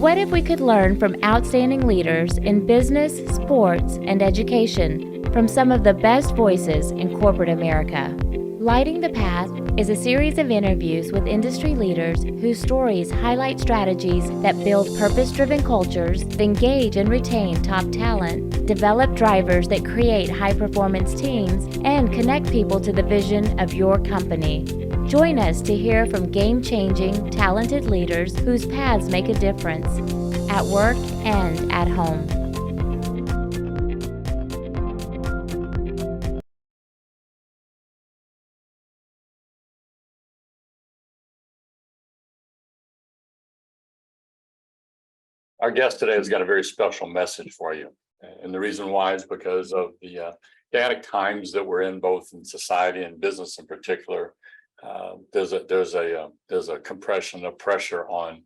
What if we could learn from outstanding leaders in business, sports, and education from some of the best voices in corporate America? Lighting the Path is a series of interviews with industry leaders whose stories highlight strategies that build purpose-driven cultures, engage and retain top talent, develop drivers that create high-performance teams, and connect people to the vision of your company. Join us to hear from game-changing, talented leaders whose paths make a difference at work and at home. Our guest today has got a very special message for you. And the reason why is because of the chaotic times that we're in, both in society and business in particular. There's a compression of pressure on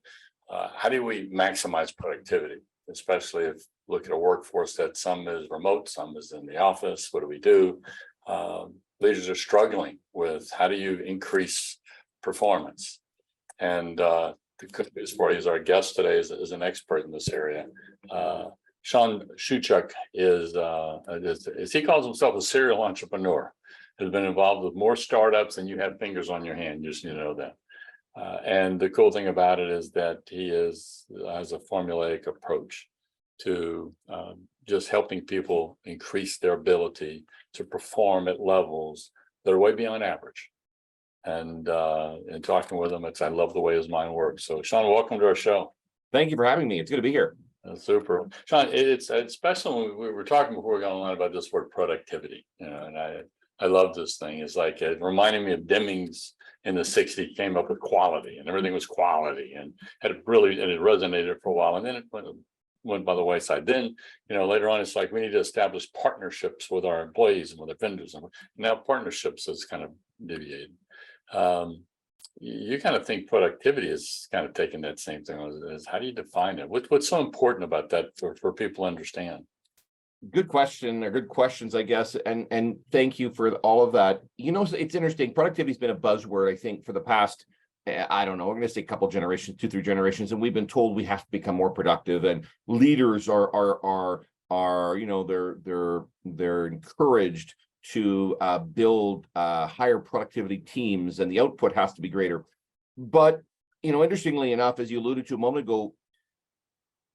how do we maximize productivity, especially if look at a workforce that some is remote, some is in the office. What do we do? Leaders are struggling with how do you increase performance? And the good news for you is our guest today is an expert in this area. Shawn Shewchuk is he calls himself a serial entrepreneur. Has been involved with more startups than you have fingers on your hand, just so you know that. And the cool thing about it is that he has a formulaic approach to just helping people increase their ability to perform at levels that are way beyond average. And talking with him, I love the way his mind works. So Shawn, welcome to our show. Thank you for having me. It's good to be here. Super. Shawn, it's special when we were talking before we got online about this word productivity, and I love this thing. It's like it reminded me of Demings in the 60s came up with quality, and everything was quality, and it resonated for a while, and then it went by the wayside. Then, later on, it's like we need to establish partnerships with our employees and with our vendors, and now partnerships has kind of deviated. You kind of think productivity is kind of taking that same thing as how do you define it? What's so important about that for people to understand? Good question, or good questions, I guess. And thank you for all of that. It's interesting. Productivity has been a buzzword, I think, for the past, I don't know, we're going to say a couple generations, 2-3 generations, and we've been told we have to become more productive. And leaders are they're encouraged to build higher productivity teams, and the output has to be greater. But interestingly enough, as you alluded to a moment ago,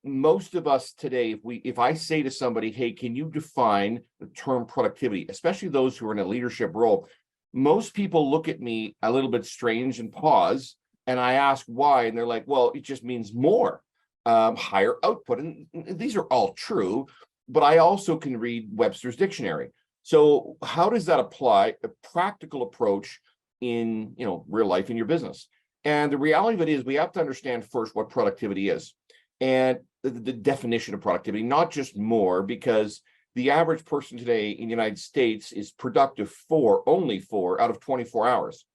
most of us today, if I say to somebody, hey, can you define the term productivity, especially those who are in a leadership role, most people look at me a little bit strange and pause, and I ask why, and they're like, well, it just means more, higher output. And these are all true, but I also can read Webster's dictionary. So how does that apply, a practical approach in real life in your business? And the reality of it is we have to understand first what productivity is and the definition of productivity, not just more, because the average person today in the United States is productive only 4 out of 24 hours.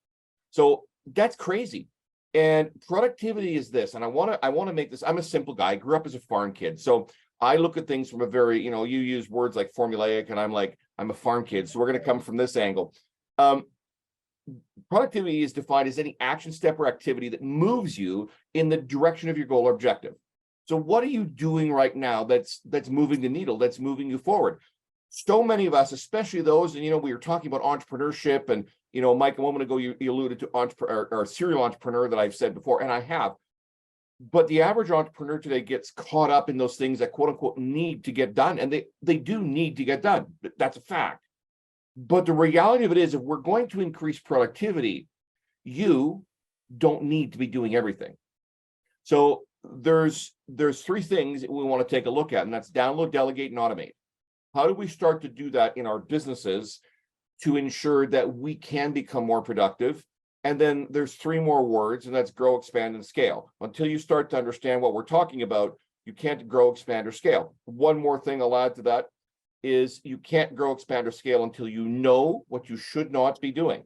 So that's crazy. And productivity is this, and I want to make this, I'm a simple guy. I grew up as a farm kid. So I look at things from a very, you use words like formulaic, and I'm a farm kid. So we're going to come from this angle. Productivity is defined as any action step or activity that moves you in the direction of your goal or objective. So what are you doing right now that's moving the needle, that's moving you forward? So many of us, especially those, and we were talking about entrepreneurship, and Mike, a moment ago, you alluded to entrepreneur or serial entrepreneur that I've said before, and I have. But the average entrepreneur today gets caught up in those things that quote unquote need to get done, and they do need to get done. That's a fact. But the reality of it is, if we're going to increase productivity, you don't need to be doing everything. So there's 3 things that we want to take a look at, and that's download, delegate, and automate. How do we start to do that in our businesses to ensure that we can become more productive? And then there's 3 more words, and that's grow, expand, and scale. Until you start to understand what we're talking about, you can't grow, expand, or scale. One more thing I'll add to that is you can't grow, expand, or scale until you know what you should not be doing.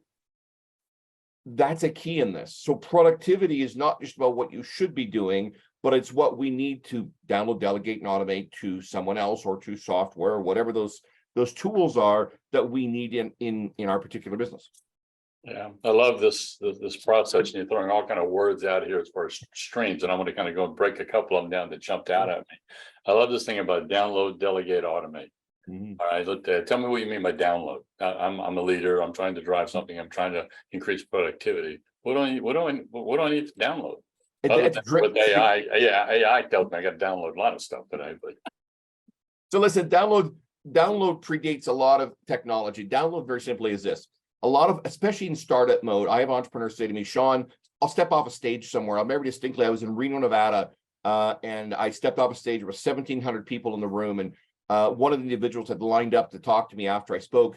That's a key in this. So productivity is not just about what you should be doing, but it's what we need to download, delegate, and automate to someone else or to software, or whatever those tools are that we need in our particular business. Yeah, I love this process, and you're throwing all kind of words out here as far as streams, and I'm going to kind of go and break a couple of them down that jumped out at me. I love this thing about download, delegate, automate. All right, tell me what you mean by download. I'm a leader. I'm trying to drive something. I'm trying to increase productivity. What do I need to download? Other than with AI, yeah, AI tells me I got to download a lot of stuff today. But so listen, download predates a lot of technology. Download very simply is this. A lot of, especially in startup mode, I have entrepreneurs say to me, Shawn, I'll step off a stage somewhere. I'll remember distinctly, I was in Reno, Nevada, and I stepped off a stage. There were 1,700 people in the room, and one of the individuals had lined up to talk to me after I spoke,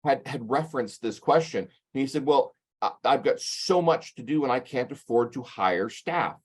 had referenced this question. And he said, well, I've got so much to do and I can't afford to hire staff.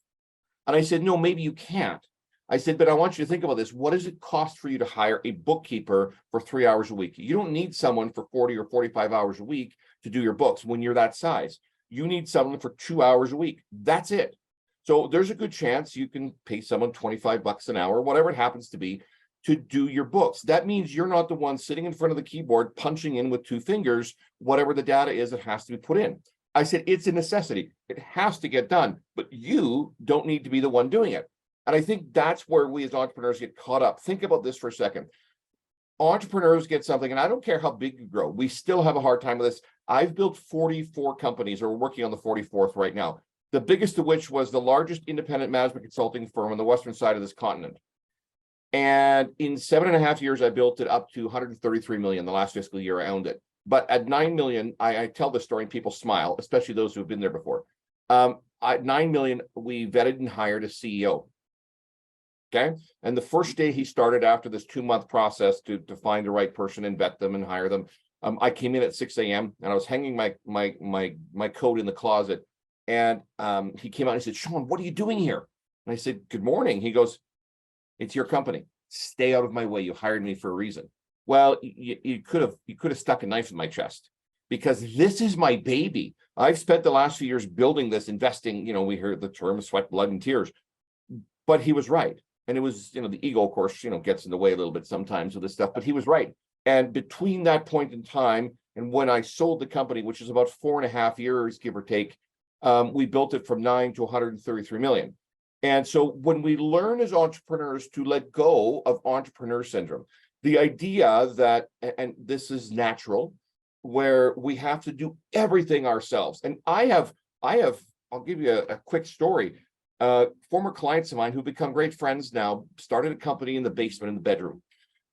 And I said, no, maybe you can't. I said, but I want you to think about this. What does it cost for you to hire a bookkeeper for 3 hours a week? You don't need someone for 40 or 45 hours a week to do your books when you're that size. You need someone for 2 hours a week. That's it. So there's a good chance you can pay someone $25 an hour, whatever it happens to be, to do your books. That means you're not the one sitting in front of the keyboard, punching in with 2 fingers, whatever the data is that has to be put in. I said, it's a necessity. It has to get done, but you don't need to be the one doing it. And I think that's where we as entrepreneurs get caught up. Think about this for a second. Entrepreneurs get something, and I don't care how big you grow, we still have a hard time with this. I've built 44 companies, or we're working on the 44th right now. The biggest of which was the largest independent management consulting firm on the western side of this continent. And in 7.5 years, I built it up to 133 million. The last fiscal year I owned it. But at 9 million, I tell the story and people smile, especially those who have been there before. At 9 million, we vetted and hired a CEO. Okay. And the first day he started after this 2-month process to find the right person and vet them and hire them. I came in at 6 a.m. and I was hanging my coat in the closet. And he came out and he said, Shawn, what are you doing here? And I said, good morning. He goes, it's your company. Stay out of my way. You hired me for a reason. Well, you could have stuck a knife in my chest, because this is my baby. I've spent the last few years building this, investing, we heard the term sweat, blood, and tears, but he was right. And it was, the ego, of course, gets in the way a little bit sometimes with this stuff, but he was right. And between that point in time and when I sold the company, which is about 4.5 years, give or take, we built it from 9 to 133 million. And so when we learn as entrepreneurs to let go of entrepreneur syndrome, the idea that, and this is natural, where we have to do everything ourselves. And I'll give you a quick story. Former clients of mine who become great friends now started a company in the basement, in the bedroom,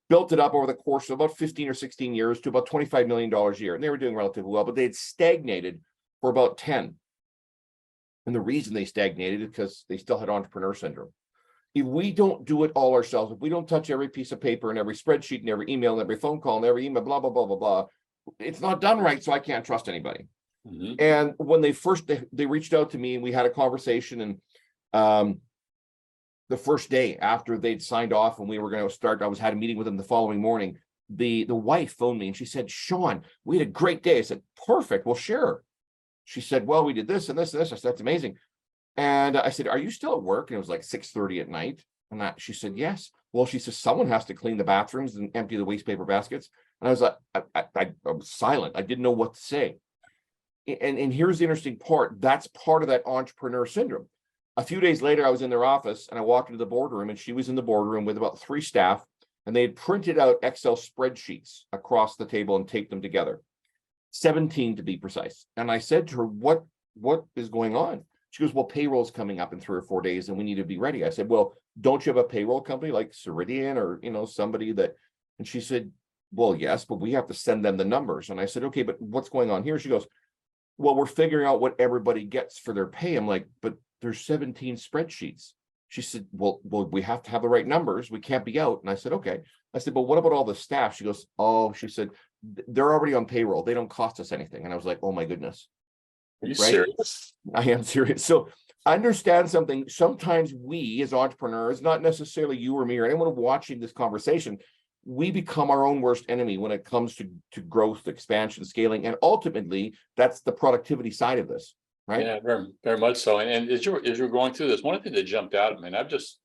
built it up over the course of about 15 or 16 years to about $25 million a year. And they were doing relatively well, but they had stagnated for about 10. And the reason they stagnated is because they still had entrepreneur syndrome. If we don't do it all ourselves, if we don't touch every piece of paper and every spreadsheet and every email and every phone call and every email, blah, blah, blah, blah, blah, it's not done right. So I can't trust anybody. Mm-hmm. And when they reached out to me and we had a conversation, and the first day after they'd signed off and we were going to start, had a meeting with them the following morning. The wife phoned me and she said, Shawn, we had a great day. I said, perfect. Well, sure. She said, well, we did this and this and this. I said, that's amazing. And I said, are you still at work? And it was like 6:30 at night. And she said, yes. Well, she says, someone has to clean the bathrooms and empty the waste paper baskets. And I was like, I was silent. I didn't know what to say. And here's the interesting part. That's part of that entrepreneur syndrome. A few days later, I was in their office and I walked into the boardroom, and she was in the boardroom with about 3 staff, and they had printed out Excel spreadsheets across the table and taped them together, 17 to be precise. And I said to her, what is going on? She goes, well, payroll's coming up in 3 or 4 days and we need to be ready. I said, well, don't you have a payroll company like Ceridian or, somebody that, and she said, well, yes, but we have to send them the numbers. And I said, okay, but what's going on here? She goes, well, we're figuring out what everybody gets for their pay. I'm like, but there's 17 spreadsheets. She said, well, we have to have the right numbers. We can't be out. And I said, okay. I said, but what about all the staff? She goes, oh, she said, they're already on payroll. They don't cost us anything. And I was like, oh my goodness. Are you serious? I am serious. So understand something. Sometimes we as entrepreneurs, not necessarily you or me or anyone watching this conversation, we become our own worst enemy when it comes to growth, expansion, scaling. And ultimately, that's the productivity side of this. Right? Yeah, very, very much so. And as you're going through this, one thing that jumped out at me, and I've just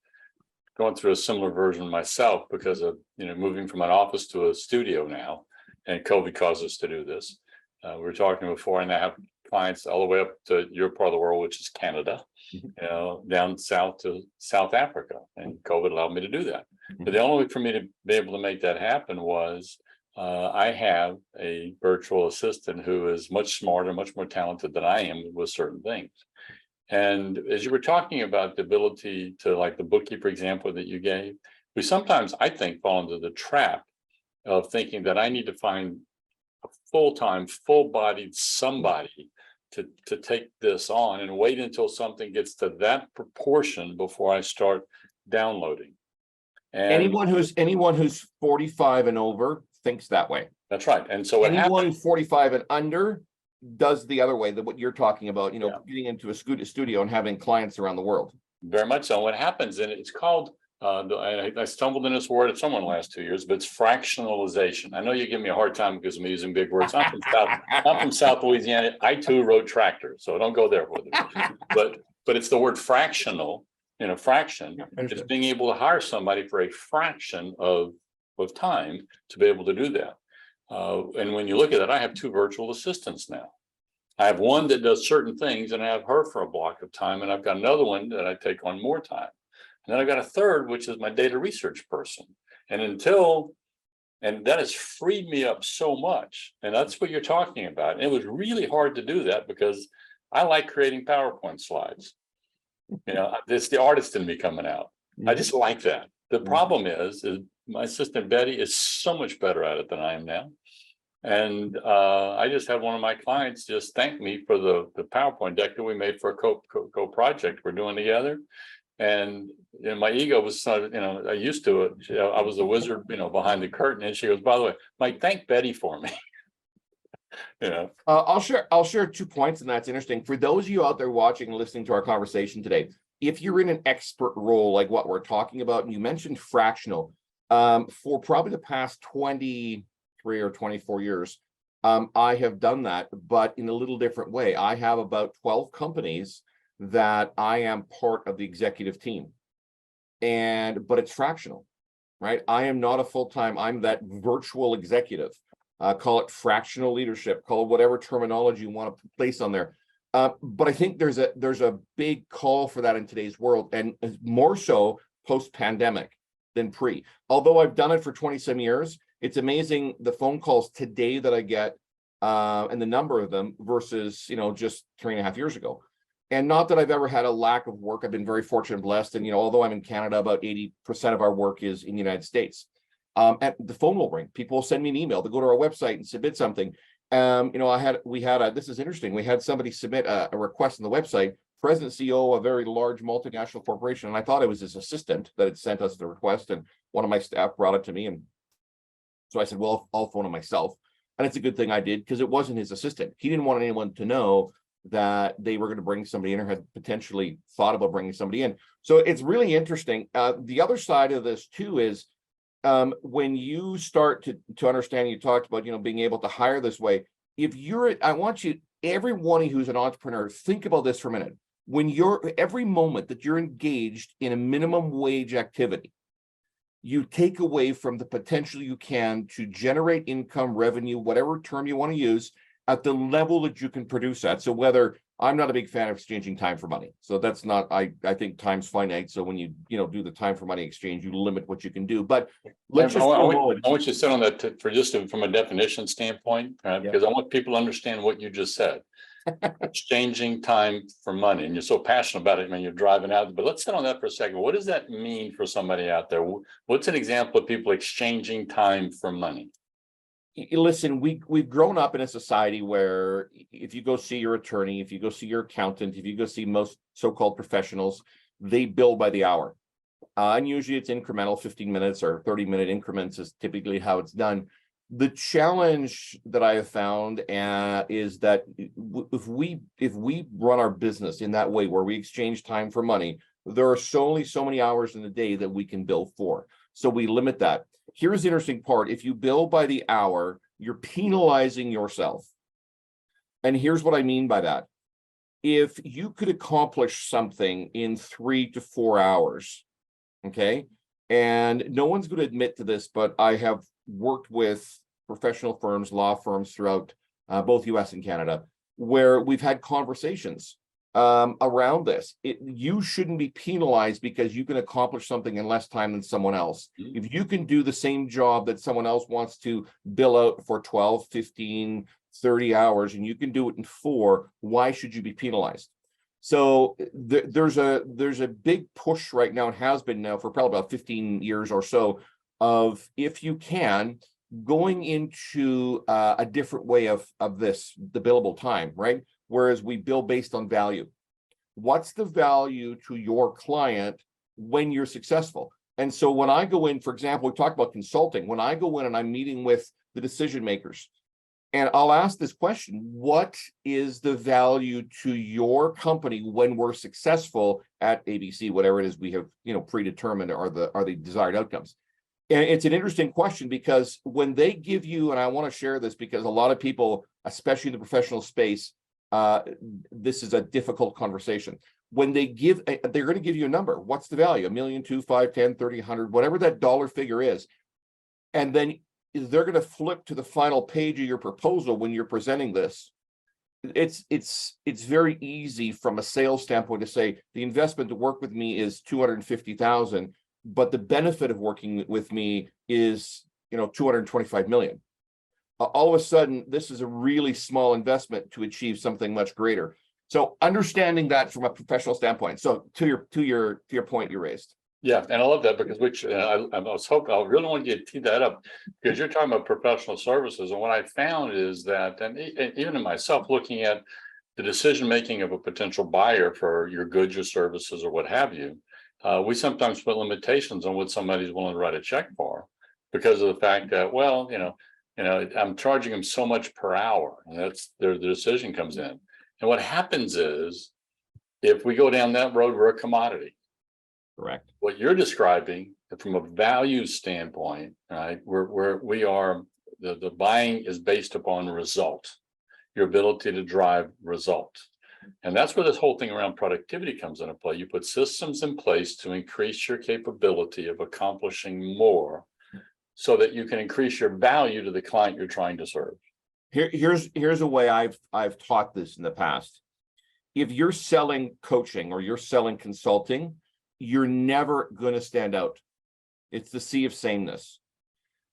gone through a similar version myself because of moving from an office to a studio now, and COVID caused us to do this. We were talking before, and I have clients all the way up to your part of the world, which is Canada, down south to South Africa. And COVID allowed me to do that. But the only way for me to be able to make that happen was I have a virtual assistant who is much smarter, much more talented than I am with certain things. And as you were talking about the ability to, like the bookkeeper example that you gave, we sometimes, I think, fall into the trap of thinking that I need to find a full-time, full-bodied somebody to take this on and wait until something gets to that proportion before I start downloading. And anyone who's 45 and over thinks that way. that's right. And so what Anyone happens, who's 45 and under does the other way, that what you're talking about, getting into a studio and having clients around the world. very much so. What happens, and it's called, I stumbled in this word at someone last 2 years, but it's fractionalization. I know you give me a hard time because I'm using big words. I'm from South Louisiana. I too rode tractors, so don't go there with it. But it's the word fractional, in a fraction. It's being able to hire somebody for a fraction of time to be able to do that. And when you look at it, I have 2 virtual assistants now. I have one that does certain things, and I have her for a block of time, and I've got another one that I take on more time. And then I've got a third, which is my data research person. And that has freed me up so much. And that's what you're talking about. And it was really hard to do that because I like creating PowerPoint slides. It's the artist in me coming out. I just like that. The problem is my assistant Betty is so much better at it than I am now. And I just had one of my clients just thank me for the PowerPoint deck that we made for a co-project we're doing together. And my ego was, I used to it. I was a wizard, behind the curtain. And she goes, by the way, Mike, thank Betty for me. I'll share 2 points, and that's interesting. For those of you out there watching and listening to our conversation today, if you're in an expert role like what we're talking about, and you mentioned fractional, for probably the past 23 or 24 years, I have done that, but in a little different way. I have about 12 companies that I am part of the executive team, but it's fractional, right? I am not a full-time, I'm that virtual executive. Call it fractional leadership, call it whatever terminology you want to place on there. But I think there's a big call for that in today's world, and more so post-pandemic than pre. Although I've done it for 27 years, it's amazing the phone calls today that I get and the number of them versus, just 3.5 years ago. And not that I've ever had a lack of work. I've been very fortunate and blessed. And, although I'm in Canada, about 80% of our work is in the United States. And the phone will ring. People will send me an email. They go to our website and submit something. This is interesting. We had somebody submit a request on the website, president CEO of a very large multinational corporation. And I thought it was his assistant that had sent us the request. And one of my staff brought it to me. And so I said, well, I'll phone him myself. And it's a good thing I did, because it wasn't his assistant. He didn't want anyone to know that they were going to bring somebody in or had potentially thought about bringing somebody in. So it's really interesting. The other side of this too is when you start to understand, you talked about, being able to hire this way. I want you, everyone who's an entrepreneur, think about this for a minute. Every moment that you're engaged in a minimum wage activity, you take away from the potential you can to generate income, revenue, whatever term you want to use, at the level that you can produce that. So I'm not a big fan of exchanging time for money. So that's not, I think time's finite. So when you do the time for money exchange, you limit what you can do. But let's just, I want you to sit on that from a definition standpoint, because I want people to understand what you just said. Exchanging time for money. And you're so passionate about it when you're driving out. But let's sit on that for a second. What does that mean for somebody out there? What's an example of people exchanging time for money? Listen, we've grown up in a society where if you go see your attorney, if you go see your accountant, if you go see most so-called professionals, they bill by the hour. And usually it's incremental, 15 minutes or 30-minute increments is typically how it's done. The challenge that I have found is that if we run our business in that way where we exchange time for money, there are only so many hours in the day that we can bill for. So we limit that. Here's the interesting part. If you bill by the hour, you're penalizing yourself. And here's what I mean by that. If you could accomplish something in 3 to 4 hours, okay, and no one's going to admit to this, but I have worked with professional firms, law firms throughout both US and Canada. where we've had conversations around this. You shouldn't be penalized because you can accomplish something in less time than someone else. If you can do the same job that someone else wants to bill out for 12, 15, 30 hours, and you can do it in 4, why should you be penalized? So there's a big push right now, and has been now for probably about 15 years or so, of, if you can, going into a different way of this, the billable time, right? Whereas we bill based on value. What's the value to your client when you're successful? And so when I go in, for example, we talked about consulting. When I go in and I'm meeting with the decision makers, and I'll ask this question: what is the value to your company when we're successful at ABC, whatever it is we have, predetermined are the desired outcomes? And it's an interesting question, because when they give you, and I want to share this because a lot of people, especially in the professional space, this is a difficult conversation. When they're going to give you a number. What's the value? $1 million, 2, 5, 10, 30, 100, whatever that dollar figure is. And then they're going to flip to the final page of your proposal when you're presenting this. It's very easy from a sales standpoint to say the investment to work with me is $250,000, but the benefit of working with me is, $225 million. All of a sudden, this is a really small investment to achieve something much greater. So understanding that from a professional standpoint. So to your point you raised. Yeah, and I love that, because I was hoping, I really want you to tee that up, because you're talking about professional services. And what I found is that, and even in myself, looking at the decision making of a potential buyer for your goods or services or what have you, we sometimes put limitations on what somebody's willing to write a check for, because of the fact that, well, I'm charging them so much per hour, and that's the decision comes in. And what happens is, if we go down that road, we're a commodity. Correct. What you're describing from a value standpoint, right? We are the buying is based upon result, your ability to drive result. And that's where this whole thing around productivity comes into play. You put systems in place to increase your capability of accomplishing more, so that you can increase your value to the client you're trying to serve. Here's a way I've taught this in the past. If you're selling coaching or you're selling consulting, you're never going to stand out. It's the sea of sameness.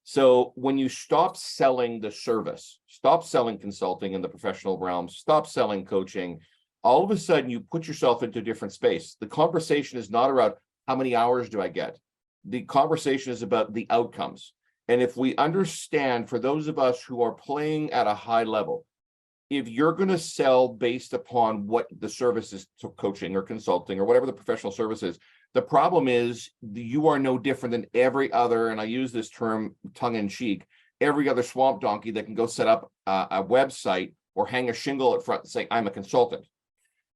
So when you stop selling the service, stop selling consulting in the professional realm, stop selling coaching, all of a sudden you put yourself into a different space. The conversation is not about how many hours do I get. The conversation is about the outcomes. And if we understand, for those of us who are playing at a high level, if you're going to sell based upon what the service is, to coaching or consulting or whatever the professional service is, the problem is you are no different than every other, and I use this term tongue in cheek, every other swamp donkey that can go set up a website or hang a shingle at front saying, I'm a consultant.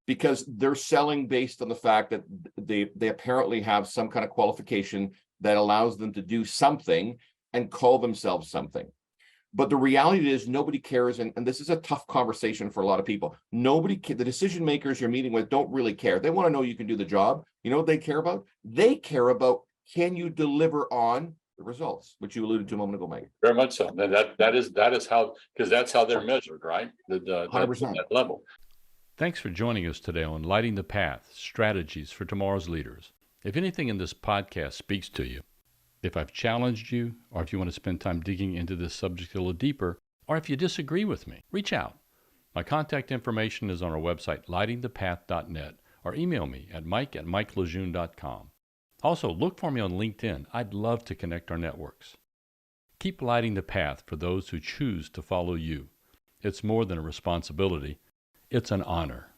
Because they're selling based on the fact that they apparently have some kind of qualification that allows them to do something and call themselves something. But the reality is nobody cares, and this is a tough conversation for a lot of people. The decision makers you're meeting with don't really care. They want to know you can do the job. You know what they care about? They care about, can you deliver on the results, which you alluded to a moment ago, Mike. Very much so. And that is how, because that's how they're measured, right? 100%. That level. Thanks for joining us today on Lighting the Path, Strategies for Tomorrow's Leaders. If anything in this podcast speaks to you, if I've challenged you, or if you want to spend time digging into this subject a little deeper, or if you disagree with me, reach out. My contact information is on our website, lightingthepath.net, or email me at mike@mikelejeune.com. Also, look for me on LinkedIn. I'd love to connect our networks. Keep lighting the path for those who choose to follow you. It's more than a responsibility. It's an honor.